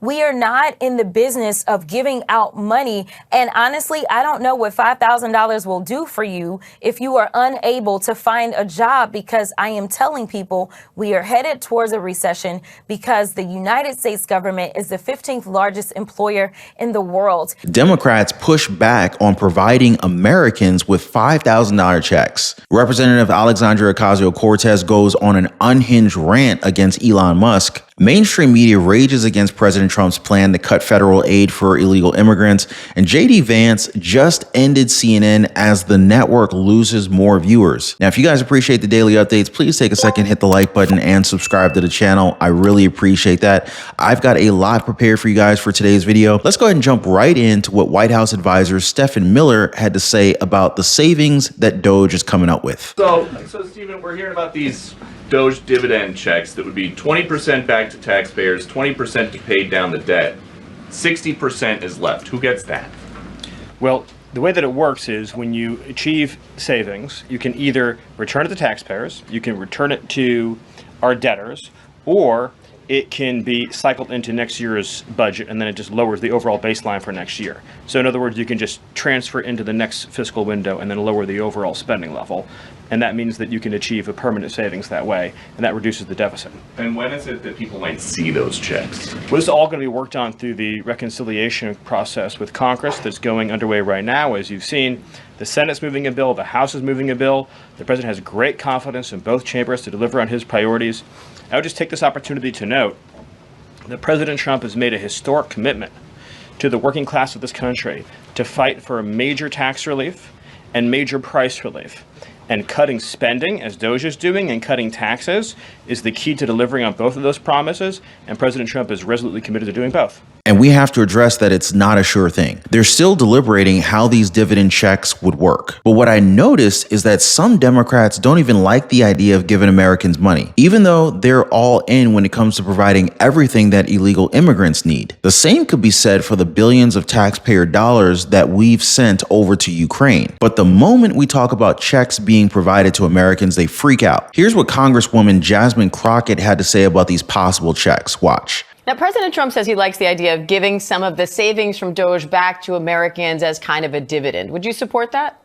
we are not in the business of giving out money. And honestly, I don't know what $5,000 will do for you if you are unable to find a job, because I am telling people we are headed towards a recession because the United States government is the 15th largest employer in the world. Democrats push back on providing Americans with $5,000 checks. Representative Alexandria Ocasio-Cortez goes on an unhinged rant against Elon Musk. Mainstream media rages against President Trump's plan to cut federal aid for illegal immigrants, and JD Vance just ended CNN as the network loses more viewers. Now, if you guys appreciate the daily updates, please take a second, hit the like button, and subscribe to the channel. I really appreciate that. I've got a lot prepared for you guys for today's video. Let's go ahead and jump right into what White House advisor Stephen Miller had to say about the savings that DOGE is coming up with. So Stephen, we're hearing about these DOGE dividend checks that would be 20% back to taxpayers, 20% to pay down the debt, 60% is left. Who gets that? Well, the way that it works is when you achieve savings, you can either return it to taxpayers, you can return it to our debtors, or it can be cycled into next year's budget, and then it just lowers the overall baseline for next year. So in other words, you can just transfer into the next fiscal window and then lower the overall spending level. And that means that you can achieve a permanent savings that way, and that reduces the deficit. And when is it that people might see those checks? Well, this is all going to be worked on through the reconciliation process with Congress that's going underway right now. As you've seen, the Senate's moving a bill, the House is moving a bill. The President has great confidence in both chambers to deliver on his priorities. I would just take this opportunity to note that President Trump has made a historic commitment to the working class of this country to fight for major tax relief and major price relief. And cutting spending, as DOGE is doing, and cutting taxes is the key to delivering on both of those promises, and President Trump is resolutely committed to doing both. And we have to address that it's not a sure thing. They're still deliberating how these dividend checks would work. But what I noticed is that some Democrats don't even like the idea of giving Americans money, even though they're all in when it comes to providing everything that illegal immigrants need. The same could be said for the billions of taxpayer dollars that we've sent over to Ukraine. But the moment we talk about checks being provided to Americans, they freak out. Here's what Congresswoman Jasmine Crockett had to say about these possible checks. Watch. Now, President Trump says he likes the idea of giving some of the savings from DOGE back to Americans as kind of a dividend. Would you support that?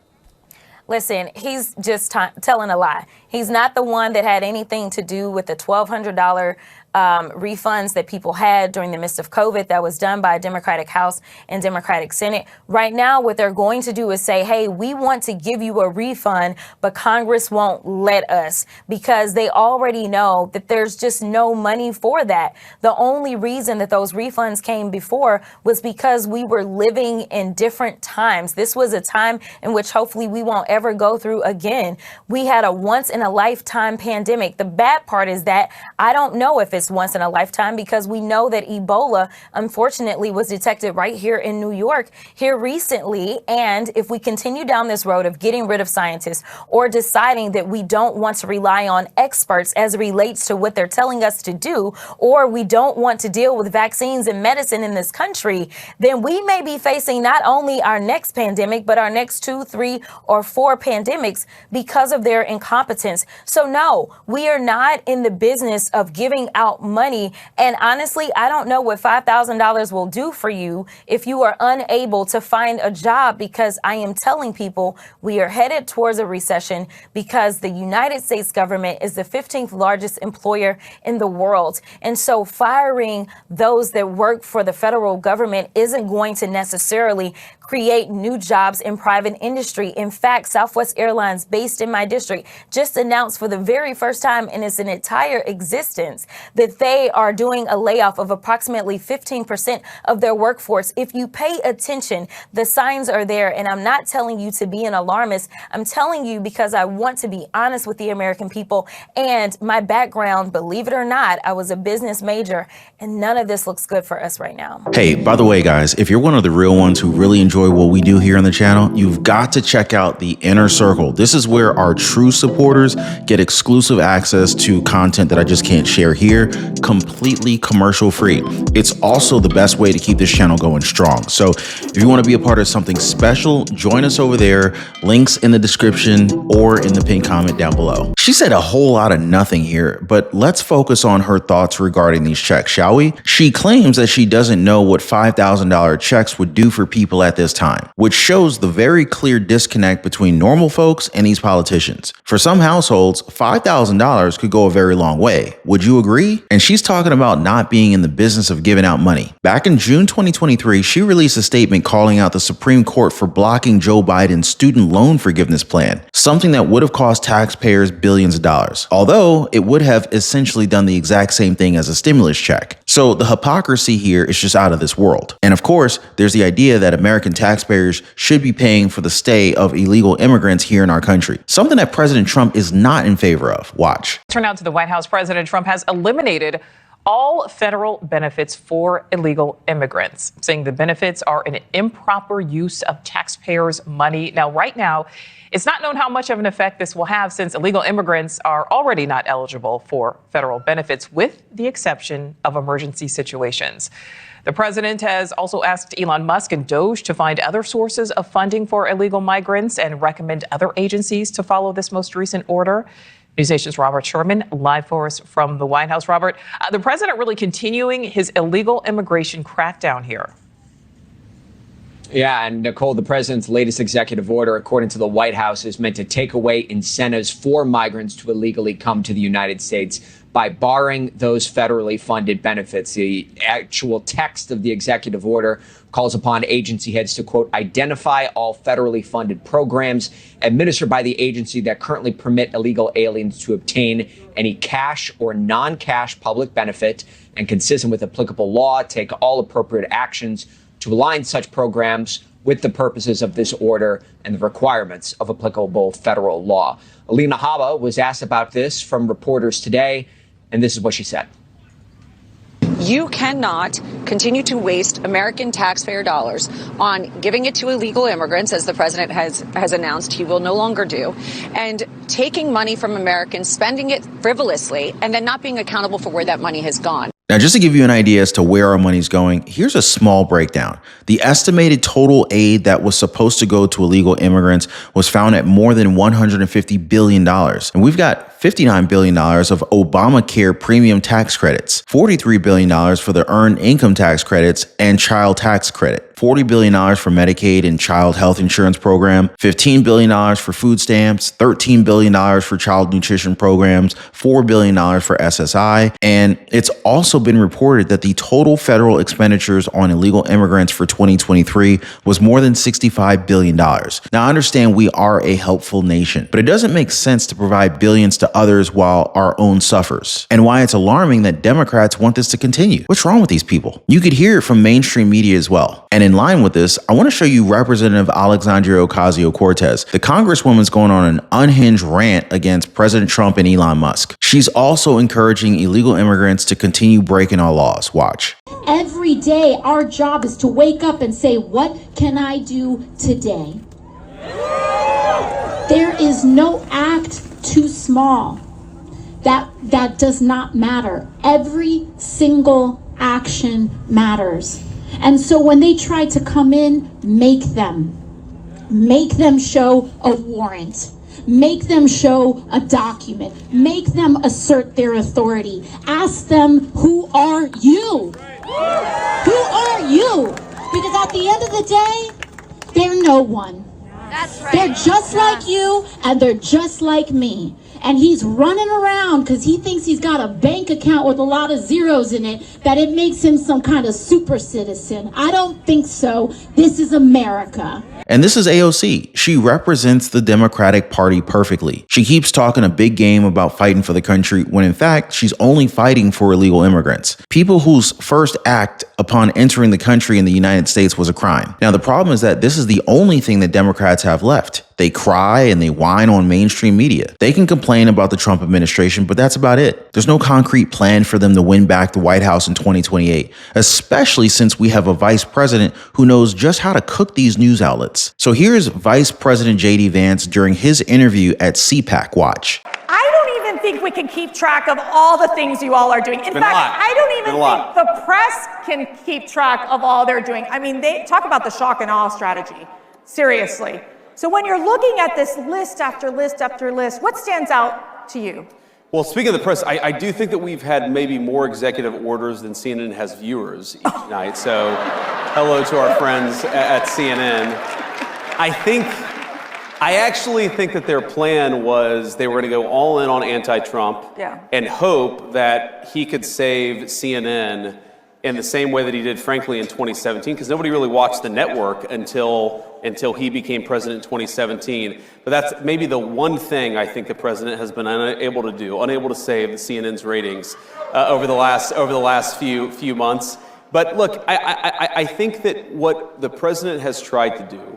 Listen, he's just telling a lie. He's not the one that had anything to do with the $1,200 refunds that people had during the midst of COVID. That was done by a Democratic House and Democratic Senate. Right now, what they're going to do is say, hey, we want to give you a refund, but Congress won't let us, because they already know that there's just no money for that. The only reason that those refunds came before was because we were living in different times. This was a time in which hopefully we won't ever go through again. We had a once in a lifetime pandemic. The bad part is that I don't know if it's once in a lifetime, because we know that Ebola, unfortunately, was detected right here in New York here recently. And if we continue down this road of getting rid of scientists or deciding that we don't want to rely on experts as it relates to what they're telling us to do, or we don't want to deal with vaccines and medicine in this country, then we may be facing not only our next pandemic, but our next 2, 3, or 4 pandemics because of their incompetence. So no, we are not in the business of giving out money. And honestly, I don't know what $5,000 will do for you if you are unable to find a job, because I am telling people we are headed towards a recession because the United States government is the 15th largest employer in the world. And so firing those that work for the federal government isn't going to necessarily create new jobs in private industry. In fact, Southwest Airlines, based in my district, just announced for the very first time in its entire existence that they are doing a layoff of approximately 15% of their workforce. If you pay attention, the signs are there. And I'm not telling you to be an alarmist. I'm telling you because I want to be honest with the American people. And my background, believe it or not, I was a business major, and none of this looks good for us right now. Hey, by the way, guys, if you're one of the real ones who really enjoy what we do here on the channel, you've got to check out the Inner Circle. This is where our true supporters get exclusive access to content that I just can't share here, completely commercial free. It's also the best way to keep this channel going strong. So if you want to be a part of something special, join us over there. Links in the description or in the pinned comment down below. She said a whole lot of nothing here, but let's focus on her thoughts regarding these checks, shall we? She claims that she doesn't know what $5,000 checks would do for people at this time, which shows the very clear disconnect between normal folks and these politicians. For some households, $5,000 could go a very long way. Would you agree? And she's talking about not being in the business of giving out money. Back in June 2023, she released a statement calling out the Supreme Court for blocking Joe Biden's student loan forgiveness plan, something that would have cost taxpayers billions of dollars, although it would have essentially done the exact same thing as a stimulus check. So the hypocrisy here is just out of this world. And of course, there's the idea that American taxpayers should be paying for the stay of illegal immigrants here in our country, something that President Trump is not in favor of. Watch. Turn out to the White House, President Trump has eliminated all federal benefits for illegal immigrants, saying the benefits are an improper use of taxpayers' money. Now, right now, it's not known how much of an effect this will have since illegal immigrants are already not eligible for federal benefits, with the exception of emergency situations. The president has also asked Elon Musk and DOGE to find other sources of funding for illegal migrants and recommend other agencies to follow this most recent order. News Nation's Robert Sherman, live for us from the White House. Robert, the president really continuing his illegal immigration crackdown here. Yeah, and Nicole, the president's latest executive order, according to the White House, is meant to take away incentives for migrants to illegally come to the United States by barring those federally funded benefits. The actual text of the executive order calls upon agency heads to, quote, identify all federally funded programs administered by the agency that currently permit illegal aliens to obtain any cash or non-cash public benefit, and consistent with applicable law, take all appropriate actions to align such programs with the purposes of this order and the requirements of applicable federal law. Alina Habba was asked about this from reporters today, and this is what she said. You cannot continue to waste American taxpayer dollars on giving it to illegal immigrants, as the president has announced he will no longer do, and taking money from Americans, spending it frivolously, and then not being accountable for where that money has gone. Now, just to give you an idea as to where our money's going, here's a small breakdown. The estimated total aid that was supposed to go to illegal immigrants was found at more than $150 billion. And we've got $59 billion of Obamacare premium tax credits, $43 billion for the earned income tax credits and child tax credit, $40 billion for Medicaid and child health insurance program, $15 billion for food stamps, $13 billion for child nutrition programs, $4 billion for SSI. And it's also been reported that the total federal expenditures on illegal immigrants for 2023 was more than $65 billion. Now, I understand we are a helpful nation, but it doesn't make sense to provide billions to others while our own suffers. And why it's alarming that Democrats want this to continue. What's wrong with these people? You could hear it from mainstream media as well. And in line with this, I want to show you Representative Alexandria Ocasio-Cortez. The Congresswoman's going on an unhinged rant against President Trump and Elon Musk. She's also encouraging illegal immigrants to continue breaking our laws. Watch. Every day, our job is to wake up and say, what can I do today? There is no act too small. That does not matter. Every single action matters. And so when they try to come in, make them show a warrant. Make them show a document. Make them assert their authority. Ask them, who are you? Who are you? Because at the end of the day, they're no one. That's right. They're just like you, and they're just like me. And he's running around because he thinks he's got a bank account with a lot of zeros in it, that it makes him some kind of super citizen. I don't think so. This is America. And this is AOC. She represents the Democratic Party perfectly. She keeps talking a big game about fighting for the country when in fact she's only fighting for illegal immigrants, people whose first act upon entering the country in the United States was a crime. Now, the problem is that this is the only thing that Democrats have left. They cry and they whine on mainstream media. They can complain about the Trump administration, but that's about it. There's no concrete plan for them to win back the White House in 2028, especially since we have a vice president who knows just how to cook these news outlets. So here's Vice President J.D. Vance during his interview at CPAC. Watch. I don't even think we can keep track of all the things you all are doing. In fact, I don't even think the press can keep track of all they're doing. I mean, they talk about the shock and awe strategy. Seriously. So when you're looking at this list after list after list, what stands out to you. Well, speaking of the press, I do think that we've had maybe more executive orders than CNN has viewers each night. So hello to our friends at CNN. I actually think that their plan was they were going to go all in on anti-Trump and hope that he could save CNN in the same way that he did, frankly, in 2017, because nobody really watched the network until he became president in 2017. But that's maybe the one thing I think the president has been unable to save the CNN's ratings over the last few months. But look, I think that what the president has tried to do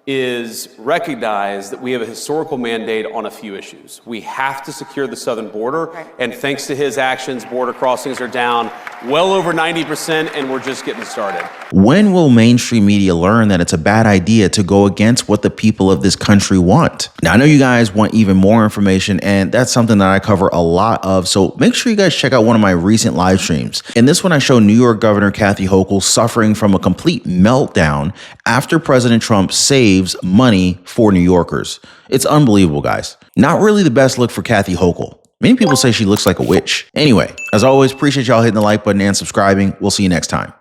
is recognize that we have a historical mandate on a few issues. We have to secure the southern border, and thanks to his actions, border crossings are down well over 90%, and we're just getting started. When will mainstream media learn that it's a bad idea to go against what the people of this country want? Now, I know you guys want even more information, and that's something that I cover a lot of, so make sure you guys check out one of my recent live streams. In this one, I show New York Governor Kathy Hochul suffering from a complete meltdown after President Trump saves money for New Yorkers. It's unbelievable, guys. Not really the best look for Kathy Hochul. Many people say she looks like a witch. Anyway, as always, appreciate y'all hitting the like button and subscribing. We'll see you next time.